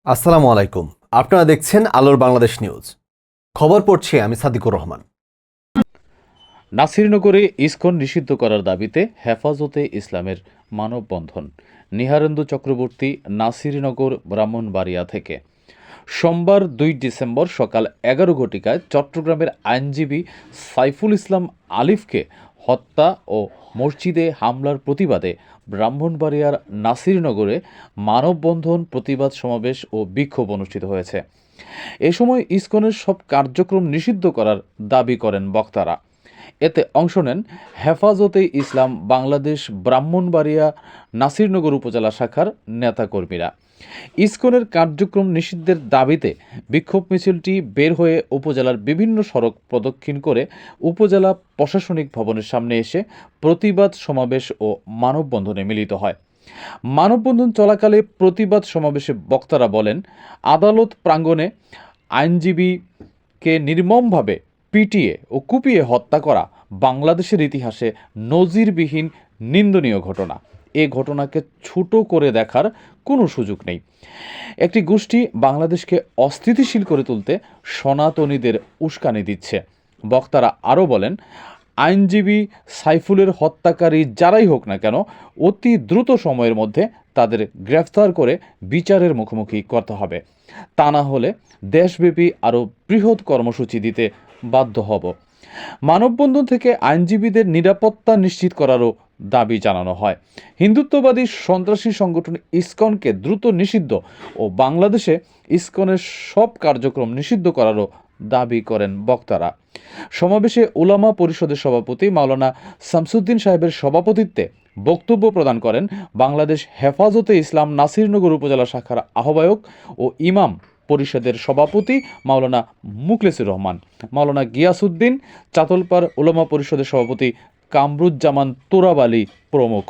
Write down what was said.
আসসালামু আলাইকুম। আপনারা দেখছেন আলোর বাংলাদেশ নিউজ। খবর পড়ছি আমি সাদিকুর রহমান। নাসিরনগরে ইসকন নিষিদ্ধ করার দাবিতে হেফাজতে ইসলামের মানববন্ধন। নিহারেন্দু চক্রবর্তী, নাসিরনগর, ব্রাহ্মণবাড়িয়া থেকে। সোমবার ২ ডিসেম্বর সকাল ১১ ঘটিকায় চট্টগ্রামের আইনজীবী সাইফুল ইসলাম আলিফকে হত্যা ও মসজিদে হামলার প্রতিবাদে ব্রাহ্মণবাড়িয়ার নাসিরনগরে মানববন্ধন, প্রতিবাদ সমাবেশ ও বিক্ষোভ অনুষ্ঠিত হয়েছে। এ সময় ইসকনের সব কার্যক্রম নিষিদ্ধ করার দাবি করেন বক্তারা। এতে অংশ নেন হেফাজতে ইসলাম বাংলাদেশ ব্রাহ্মণবাড়িয়া নাসিরনগর উপজেলা শাখার নেতাকর্মীরা। ইসকনের কার্যক্রম নিষিদ্ধের দাবিতে বিক্ষোভ মিছিলটি বের হয়ে উপজেলার বিভিন্ন সড়ক প্রদক্ষিণ করে উপজেলা প্রশাসনিক ভবনের সামনে এসে প্রতিবাদ সমাবেশ ও মানববন্ধনে মিলিত হয়। মানববন্ধন চলাকালে প্রতিবাদ সমাবেশে বক্তারা বলেন, আদালত প্রাঙ্গণে আইনজীবীকে নির্মমভাবে পিটিয়ে ও কুপিয়ে হত্যা করা বাংলাদেশের ইতিহাসে নজিরবিহীন নিন্দনীয় ঘটনা। এ ঘটনাকে ছোট করে দেখার কোনো সুযোগ নেই। একটি গোষ্ঠী বাংলাদেশকে অস্থিতিশীল করে তুলতে সনাতনীদের উস্কানি দিচ্ছে। বক্তারা আরও বলেন, আইনজীবী সাইফুলের হত্যাকারী যারাই হোক না কেন, অতি দ্রুত সময়ের মধ্যে তাদের গ্রেফতার করে বিচারের মুখোমুখি করতে হবে। তা না হলে দেশব্যাপী আরও বৃহৎ কর্মসূচি দিতে বাধ্য হব। মানববন্ধন থেকে আইনজীবীদের নিরাপত্তা নিশ্চিত করারও দাবি জানানো হয়। হিন্দুত্ববাদী সন্ত্রাসী সংগঠন ইসকনকে দ্রুত নিষিদ্ধ ও বাংলাদেশে ইসকনের সব কার্যক্রম নিষিদ্ধ করারও দাবি করেন বক্তারা। সমাবেশে উলামা পরিষদের সভাপতি মাওলানা শামসুদ্দিন সাহেবের সভাপতিত্বে বক্তব্য প্রদান করেন বাংলাদেশ হেফাজতে ইসলাম নাসিরনগর উপজেলা শাখার আহ্বায়ক ও ইমাম পরিষদের সভাপতি মাওলানা মুখলেসুর রহমান, মাওলানা গিয়াসউদ্দিন, চাতলপাড় উলামা পরিষদের সভাপতি কামরুজ্জামান তোরাব আলী প্রমুখ।